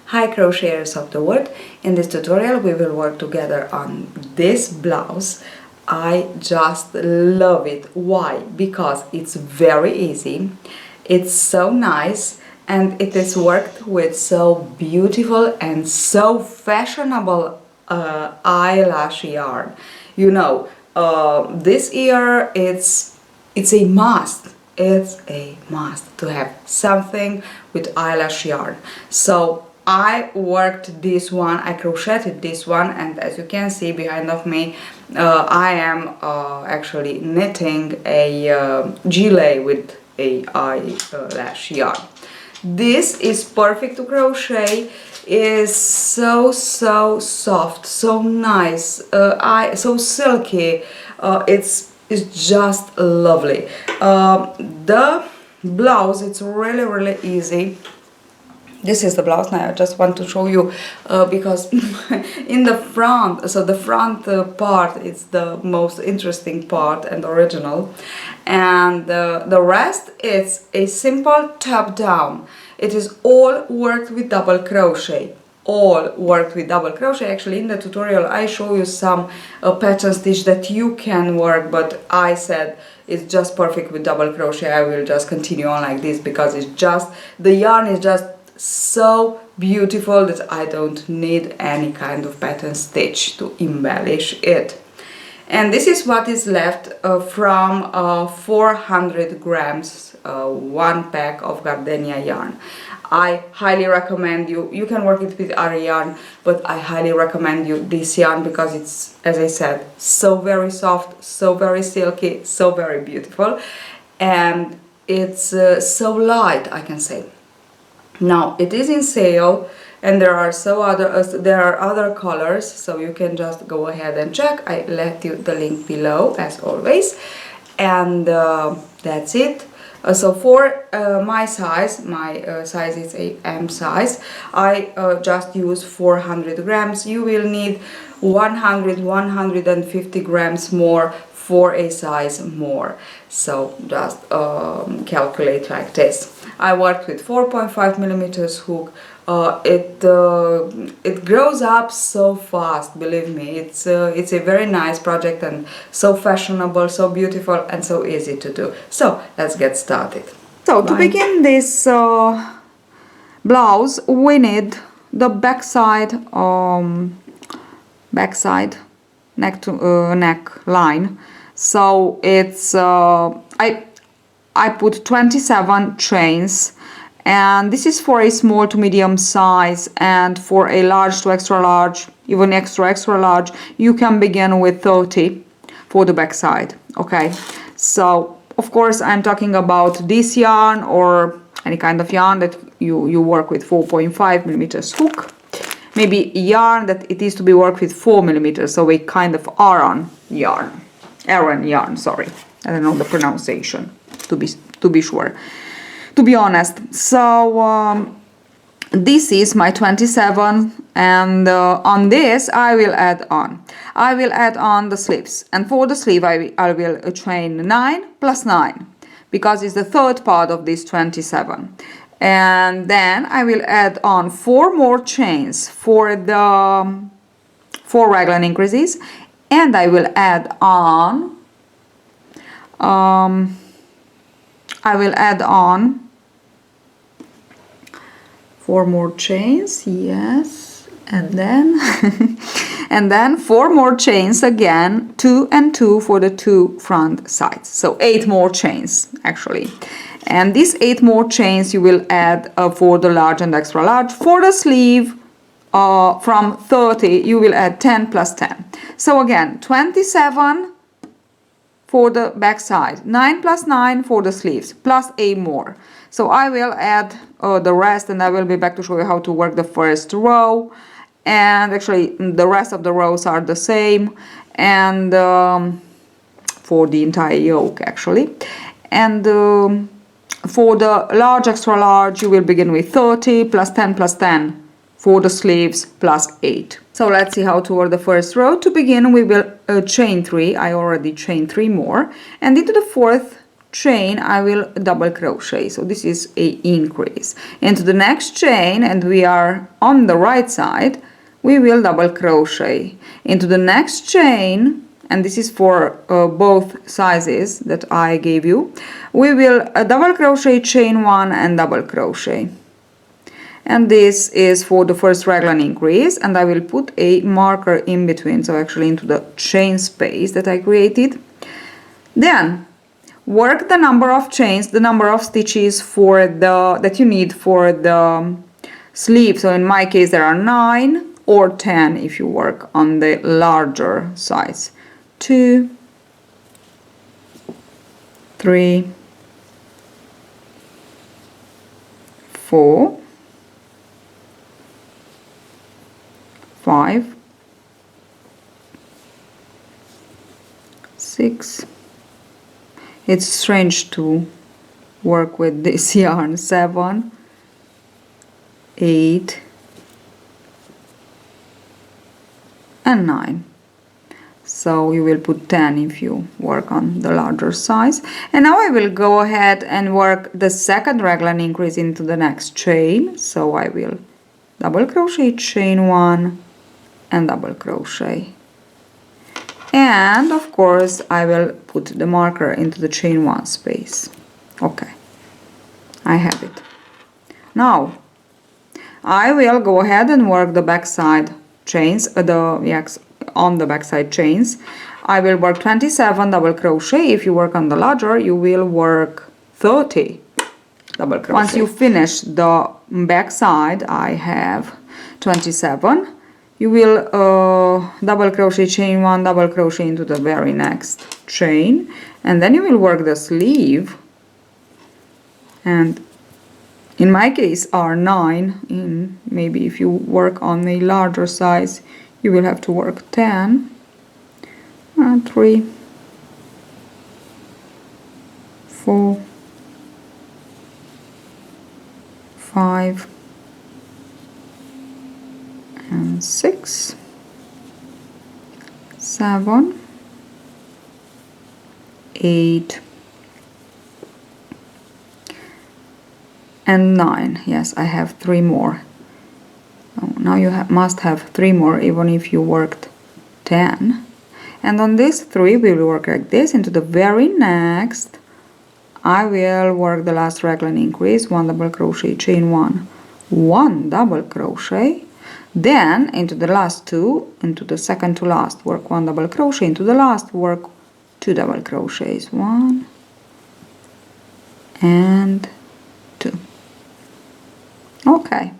Hi crocheters of the world, in this tutorial we will work together on this blouse. I just love it. Why? Because it's very easy, it's so nice, and it is worked with so beautiful and so fashionable eyelash yarn. You know, this year it's a must. It's a must to have something with eyelash yarn. So I worked this one, I crocheted this one, and as you can see behind of me, I am actually knitting a gilet with a eyelash yarn. This is perfect to crochet. Is so soft, so nice, so silky. It's just lovely. The blouse, it's really easy. This is the blouse. Now I just want to show you because in the front, so the front part is the most interesting part and original, and the rest is a simple top down. It is all worked with double crochet. All worked with double crochet. Actually, in the tutorial I show you some pattern stitch that you can work, but I said it's just perfect with double crochet. I will just continue on like this because it's just, the yarn is just so beautiful that I don't need any kind of pattern stitch to embellish it. And this is what is left from 400 grams, one pack of gardenia yarn. I highly recommend you can work it with other yarn, but I highly recommend you this yarn because it's, as I said, so very soft, so very silky, so very beautiful, and it's so light, I can say. Now it is in sale, and there are other colors, so you can just go ahead and check. I left you the link below as always, and that's it. So for my size is a M size. I just use 400 grams. You will need 150 grams more for a size more. So just calculate like this. I worked with 4.5 millimeters hook. It grows up so fast, believe me. It's a very nice project and so fashionable, so beautiful, and so easy to do. So let's get started. So to begin this blouse, we need the backside neck to neck line. So it's I put 27 chains, and this is for a small to medium size, and for a large to extra large, even extra large, you can begin with 30 for the back side. Okay, so of course I'm talking about this yarn or any kind of yarn that you work with 4.5 millimeters hook, maybe yarn that it is to be worked with 4 millimeters, so a kind of Aran yarn, sorry, I don't know the pronunciation, to be sure, to be honest. So this is my 27, and on this I will add on the sleeves, and for the sleeve I will chain 9 plus 9 because it's the third part of this 27, and then I will add on 4 more chains for the 4 raglan increases, and I will add on 4 more chains, yes, and then and then 4 more chains again, 2 and 2 for the 2 front sides, so 8 more chains actually. And these 8 more chains you will add for the large and extra large. For the sleeve, from 30 you will add 10 plus 10, so again 27 for the back side, 9 plus 9 for the sleeves, plus 8 more. So I will add the rest, and I will be back to show you how to work the first row, and actually the rest of the rows are the same, and for the entire yoke actually. And for the large extra large you will begin with 30 plus 10 plus 10 for the sleeves plus 8. So let's see how to work the first row. To begin we will chain 3. I already chained 3 more, and into the fourth chain I will double crochet, so this is a increase. Into the next chain, and we are on the right side, we will double crochet. Into the next chain, and this is for both sizes that I gave you, we will double crochet, chain 1 and double crochet. And this is for the first raglan increase, and I will put a marker in between, so actually into the chain space that I created. Then work the number of chains, the number of stitches for that you need for the sleeve. So in my case there are 9 or 10 if you work on the larger size. 2, 3, 4, 5, 6. It's strange to work with this yarn. 7, 8, and 9. So you will put 10 if you work on the larger size. And now I will go ahead and work the second raglan increase into the next chain. So I will double crochet, chain 1 and double crochet. And of course I will put the marker into the chain 1 space. Okay, I have it. Now I will go ahead and work the backside chains, on the backside chains. I will work 27 double crochet. If you work on the larger, you will work 30 double crochet. Once you finish the backside, I have 27. You will double crochet, chain 1, double crochet into the very next chain, and then you will work the sleeve, and in my case are 9. Maybe if you work on a larger size you will have to work 10. 3, 4, 5 and 6, 7, 8 and 9. Yes, I have 3 more. Oh, now you must have 3 more even if you worked 10. And on these 3 we will work like this. Into the very next I will work the last raglan increase, 1 double crochet, chain 1, 1 double crochet. Then into the last 2, into the second to last, work 1 double crochet, into the last work 2 double crochets, 1 and 2. Okay,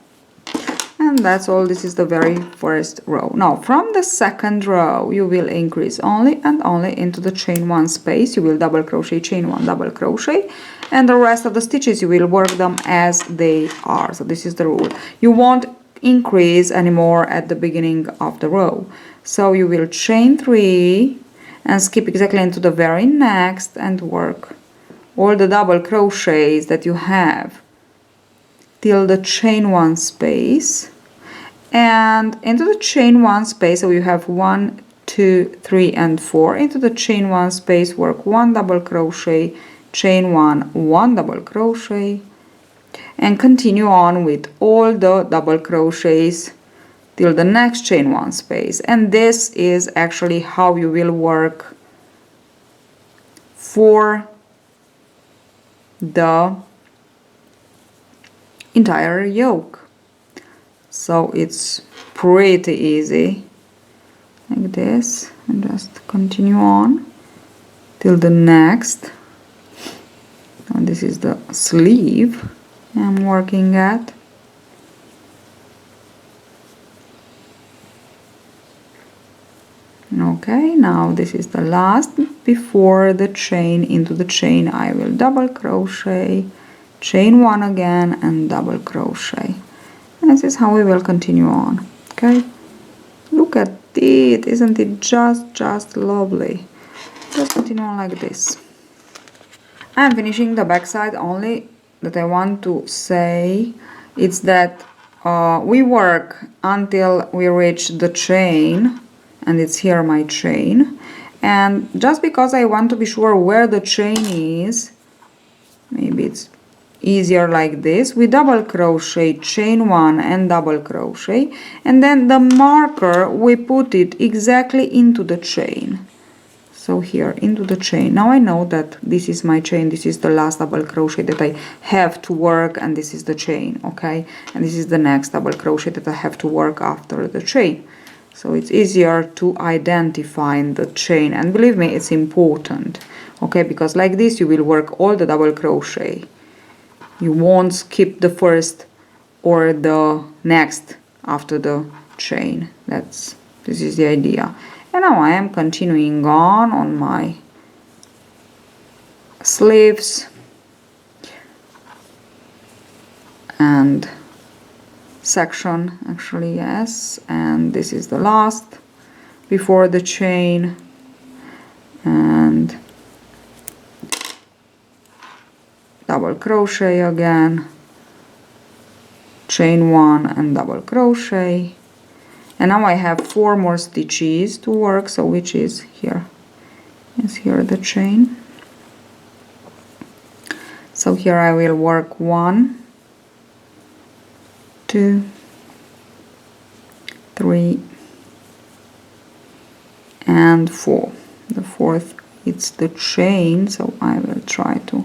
and that's all. This is the very first row. Now from the second row you will increase only and only into the chain 1 space. You will double crochet, chain 1, double crochet, and the rest of the stitches you will work them as they are. So this is the rule. You won't increase anymore at the beginning of the row. So you will chain 3 and skip exactly into the very next and work all the double crochets that you have till the chain 1 space, and into the chain 1 space, so you have 1, 2, 3 and 4. Into the chain 1 space work 1 double crochet, chain 1, 1 double crochet, and continue on with all the double crochets till the next chain 1 space. And this is actually how you will work for the entire yoke. So it's pretty easy, like this, and just continue on till the next. And this is the sleeve I'm working at. Okay, now this is the last before the chain. Into the chain I will double crochet, chain 1 again and double crochet, and this is how we will continue on. Okay, look at it, isn't it just lovely? Just continue on like this. I'm finishing the back side. Only that I want to say it's that we work until we reach the chain, and it's here my chain, and just because I want to be sure where the chain is, maybe it's easier like this. We double crochet, chain 1 and double crochet, and then the marker we put it exactly into the chain. So here into the chain. Now I know that this is my chain, this is the last double crochet that I have to work, and this is the chain, okay? And this is the next double crochet that I have to work after the chain. So it's easier to identify the chain, and believe me, it's important, okay? Because like this you will work all the double crochet. You won't skip the first or the next after the chain. This is the idea. And now I am continuing on my sleeves and section, actually, yes, and this is the last before the chain, and double crochet again, chain 1 and double crochet. And now I have 4 more stitches to work, so which is here? Is here the chain. So here I will work 1, 2, 3, and 4. The fourth, it's the chain, so I will try to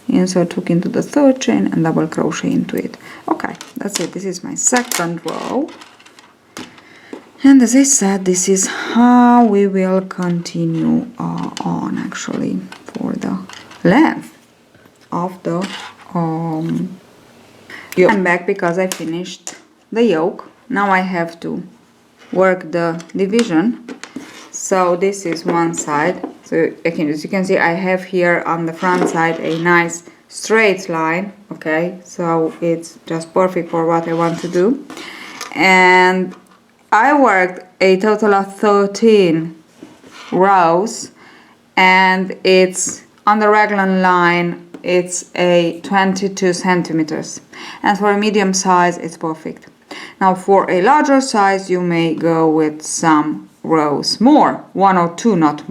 insert hook into the third chain and double crochet into it. Okay, that's it. This is my second row. And as I said, this is how we will continue on, actually, for the length of the yoke. I'm back because I finished the yoke. Now I have to work the division. So this is one side. So again, as you can see, I have here on the front side a nice straight line. Okay, so it's just perfect for what I want to do. And I worked a total of 13 rows, and it's on the raglan line, it's a 22 centimeters, and for a medium size it's perfect. Now for a larger size you may go with some rows more, 1 or 2, not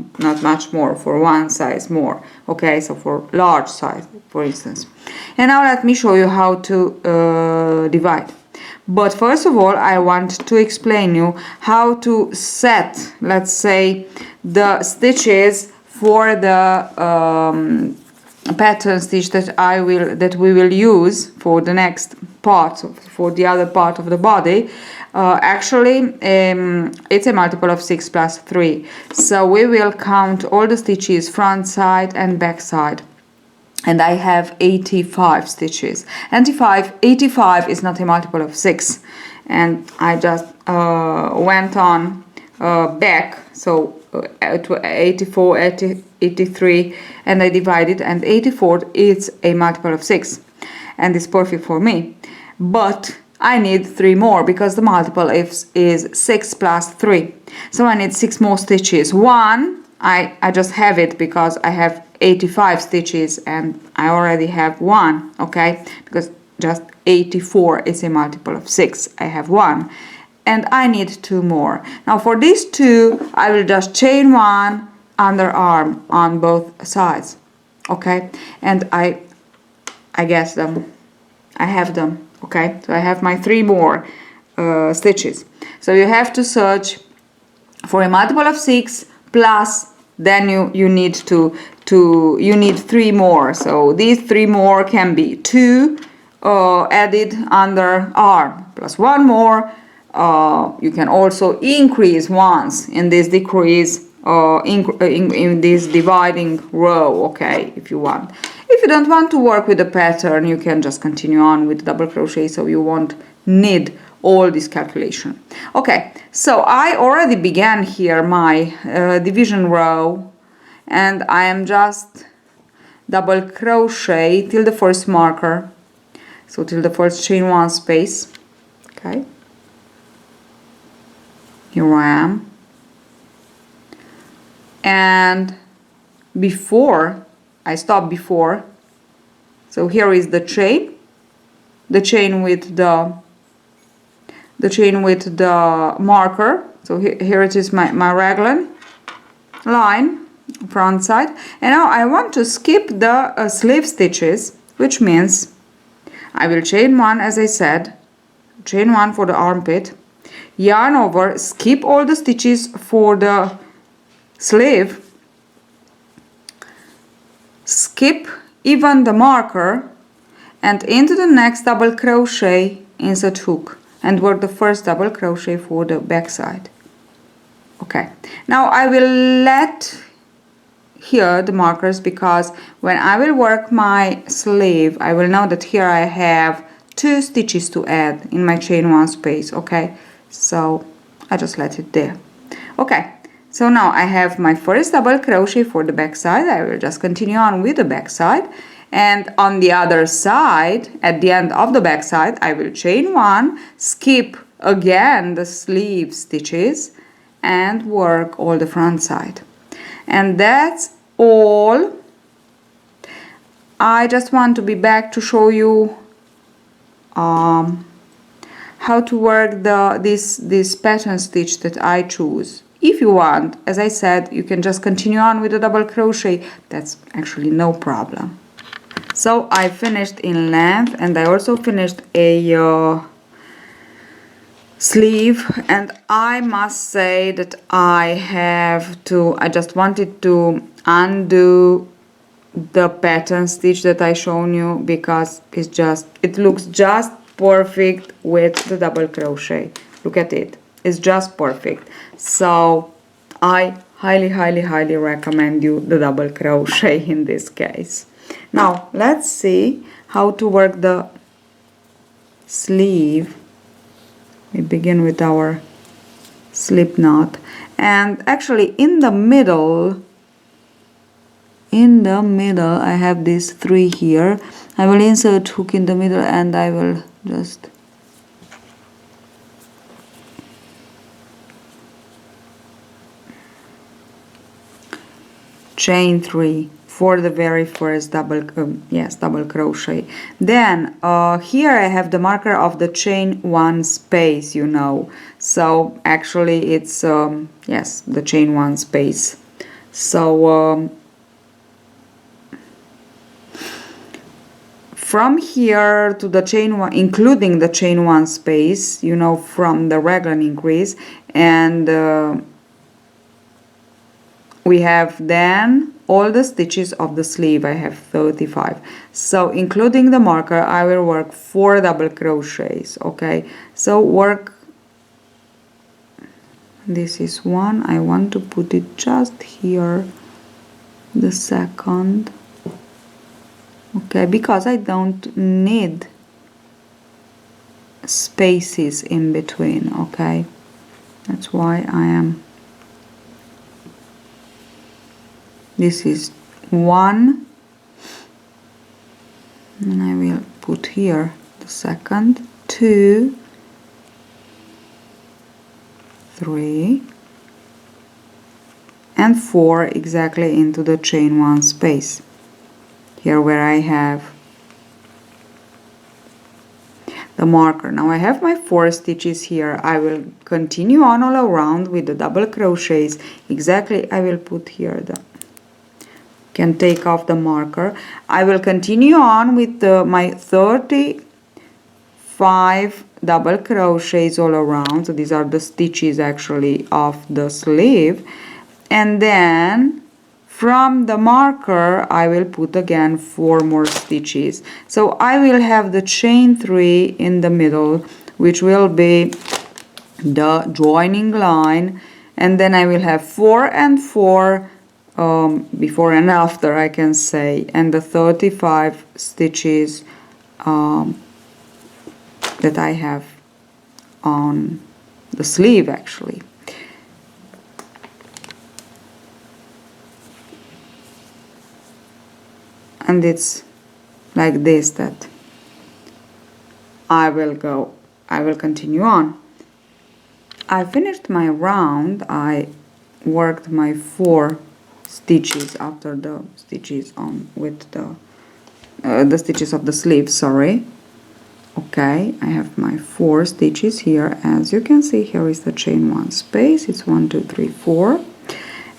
much more, for one size more, okay, so for large size for instance. And now let me show you how to divide. But first of all, I want to explain you how to set, let's say, the stitches for the pattern stitch that we will use for the next part, for the other part of the body. Actually, it's a multiple of 6 plus 3. So we will count all the stitches front side and back side. And I have 85 stitches. 85 is not a multiple of 6. And I just went on back, so to 84, 83, and I divided, and 84 is a multiple of 6. And it's perfect for me. But I need 3 more because the multiple is 6 plus 3. So I need 6 more stitches. One, I just have it because I have 85 stitches and I already have 1, okay, because just 84 is a multiple of 6. I have 1 and I need 2 more. Now for these 2 I will just chain 1 underarm on both sides, okay, and I guess them, I have them, okay, so I have my 3 more stitches. So you have to search for a multiple of 6 plus, then you need you need 3 more. So these 3 more can be 2 added under arm plus 1 more. You can also increase once in this decrease in this dividing row, okay, if you want. If you don't want to work with the pattern, you can just continue on with double crochet, so you won't need all this calculation. Okay, so I already began here my division row, and I am just double crochet till the first marker, so till the first chain 1 space. Okay, here I am, and before I stop before, so here is the chain with the marker. So here it is, my raglan line front side, and now I want to skip the sleeve stitches which means I will chain 1, as I said, chain 1 for the armpit, yarn over, skip all the stitches for the sleeve, skip even the marker, and into the next double crochet, insert hook, and work the first double crochet for the back side. Okay, now I will let here the markers, because when I will work my sleeve I will know that here I have 2 stitches to add in my chain 1 space. Okay, so I just let it there. Okay, so now I have my first double crochet for the back side. I will just continue on with the back side, and on the other side, at the end of the back side, I will chain 1, skip again the sleeve stitches, and work all the front side. And that's all. I just want to be back to show you how to work this pattern stitch that I choose. If you want, as I said, you can just continue on with the double crochet. That's actually no problem. So I finished in length, and I also finished a sleeve, and I must say that I just wanted to undo the pattern stitch that I shown you, because it looks just perfect with the double crochet. Look at it, it's just perfect. So I highly recommend you the double crochet in this case. Now let's see how to work the sleeve. We begin with our slip knot, and actually in the middle I have these 3 here. I will insert hook in the middle, and I will just chain 3 for the very first double crochet. Then here I have the marker of the chain 1 space, you know, so actually it's yes, the chain 1 space. So from here to the chain 1, including the chain 1 space, you know, from the raglan increase, and we have then all the stitches of the sleeve. I have 35, so including the marker I will work 4 double crochets. Okay, so work, this is 1, I want to put it just here, the second, okay, because I don't need spaces in between. Okay, that's why I am, this is 1, and I will put here the second, 2, 3, and 4 exactly into the chain 1 space, here where I have the marker. Now I have my 4 stitches here. I will continue on all around with the double crochets. Exactly, I will put here the, can take off the marker. I will continue on with my 35 double crochets all around. So these are the stitches actually of the sleeve, and then from the marker I will put again 4 more stitches. So I will have the chain 3 in the middle, which will be the joining line, and then I will have 4 and 4 before and after, I can say, and the 35 stitches that I have on the sleeve actually. And it's like this that I will continue on. I finished my round. I worked my 4 stitches after the stitches on with the stitches of the sleeve, sorry. Okay, I have my 4 stitches here. As you can see, here is the chain 1 space. It's 1, 2, 3, 4,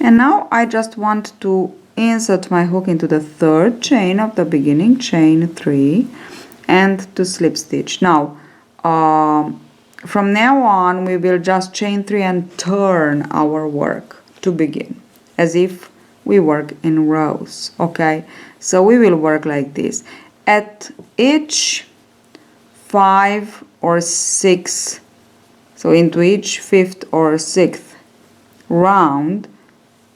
and now I just want to insert my hook into the third chain of the beginning chain 3 and to slip stitch. Now from now on we will just chain 3 and turn our work to begin as if we work in rows. Okay, so we will work like this. At each 5 or 6, so into each 5th or 6th round,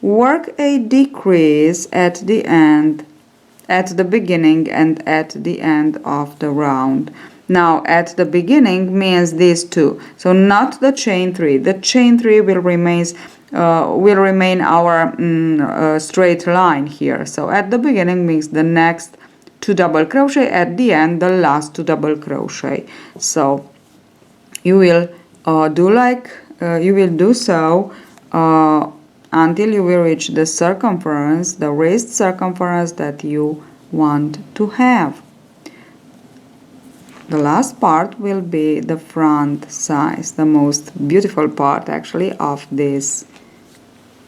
work a decrease at the end, at the beginning and at the end of the round. Now at the beginning means these two, so not the chain 3. The chain 3 will remain our straight line here. So at the beginning means the next 2 double crochet, at the end the last 2 double crochet. So you will do so until you will reach the circumference, the wrist circumference that you want to have. The last part will be the front size, the most beautiful part actually of this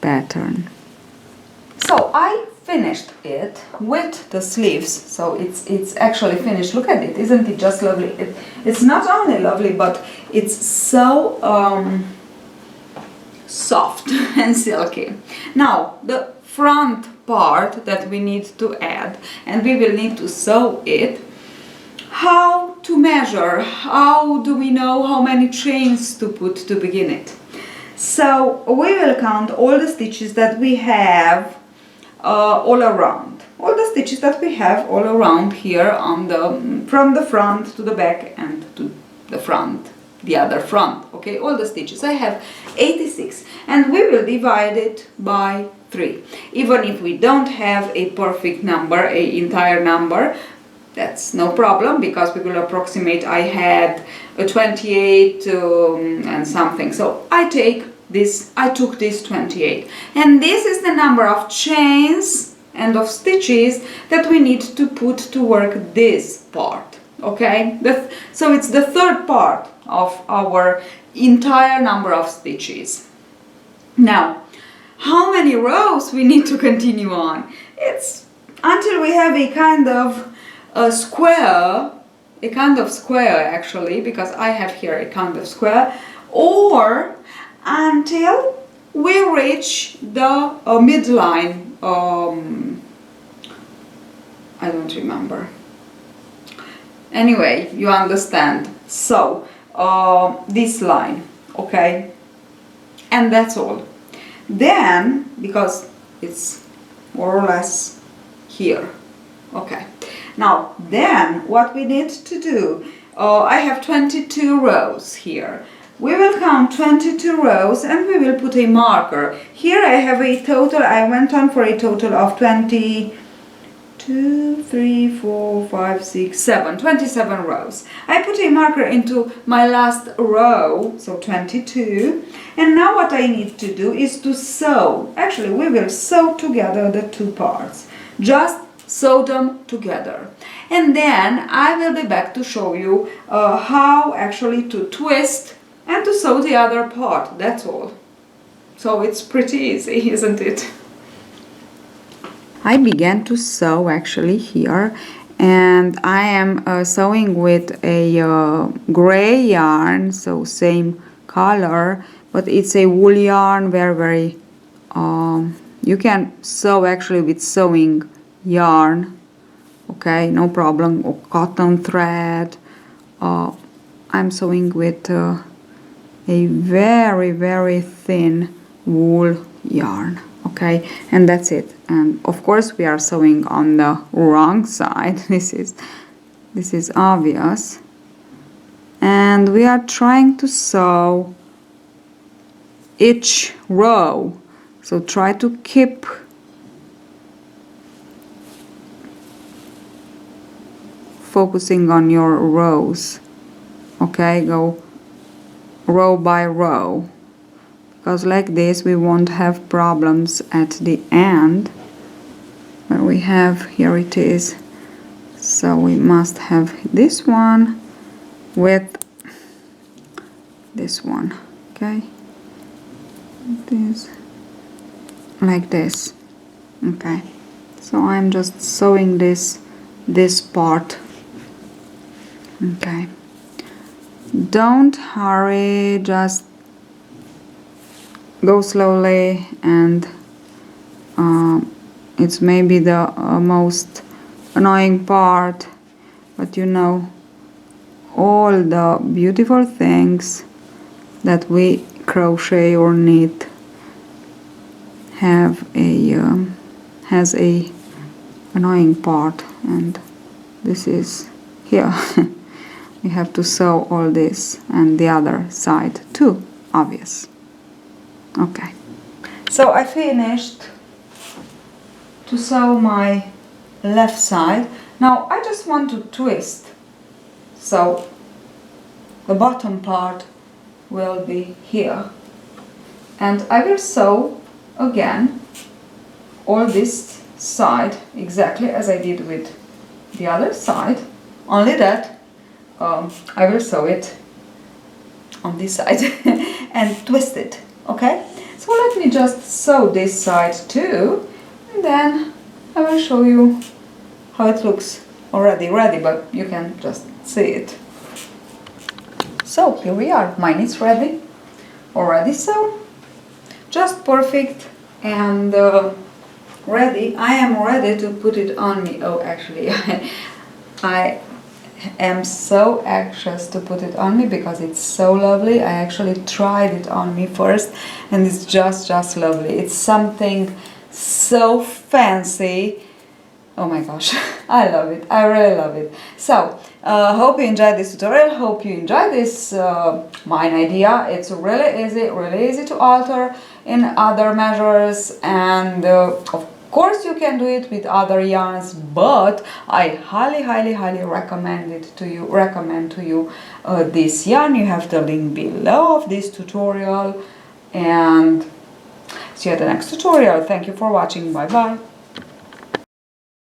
pattern. So I finished it with the sleeves, so it's actually finished. Look at it, isn't it just lovely? It's not only lovely, but it's so soft and silky. Now the front part that we need to add, and we will need to sew it. How to measure? How do we know how many chains to put to begin it? So we will count all the stitches that we have all around. All the stitches that we have all around here on from the front to the back and to the front, the other front. Okay, all the stitches. I have 86, and we will divide it by 3. Even if we don't have a perfect number, an entire number, that's no problem, because we will approximate. I had a 28 and something, so I took this 28, and this is the number of chains and of stitches that we need to put to work this part. Okay, so it's the third part of our entire number of stitches. Now, how many rows we need to continue on? It's until we have a kind of square actually, because I have here a kind of square, or until we reach the midline. I don't remember. Anyway, you understand. So this line, okay, and that's all. Then, because it's more or less here, okay. Now, then what we need to do, I have 22 rows here. We will count 22 rows and we will put a marker. Here I have a total, I went on for a total of 27 rows. I put a marker into my last row, so 22. And now what I need to do is to sew. Actually, we will sew together the two parts. Just sew them together, and then I will be back to show you how actually to twist and to sew the other part. That's all. So it's pretty easy, isn't it? I began to sew actually here, and I am sewing with a gray yarn, so same color, but it's a wool yarn, very you can sew actually with sewing yarn, okay, no problem, or cotton thread. I'm sewing with a very thin wool yarn, okay, and that's it. And of course we are sewing on the wrong side. This is obvious, and we are trying to sew each row, so try to keep focusing on your rows, okay, go row by row, because like this we won't have problems at the end. Where we have, here it is, so we must have this one with this one, okay, this like this, okay. So I'm just sewing this part. Okay, don't hurry, just go slowly, and it's maybe the most annoying part, but you know, all the beautiful things that we crochet or knit have has a annoying part, and this is here. You have to sew all this and the other side too, obvious. Okay, so I finished to sew my left side. Now I just want to twist, so the bottom part will be here, and I will sew again all this side exactly as I did with the other side, only that I will sew it on this side and twist it. Okay, so let me just sew this side too, and then I will show you how it looks already ready, but you can just see it. So here we are, mine is ready already, so just perfect and ready. I am ready to put it on me. Oh, actually I am so anxious to put it on me because it's so lovely. I actually tried it on me first and it's just lovely. It's something so fancy. Oh my gosh, I love it. I really love it. So, hope you enjoyed this tutorial. Hope you enjoyed this mine idea. It's really easy to alter in other measures, and of course you can do it with other yarns, but I highly recommend to you this yarn. You have the link below of this tutorial, and see you at the next tutorial. Thank you for watching. Bye bye.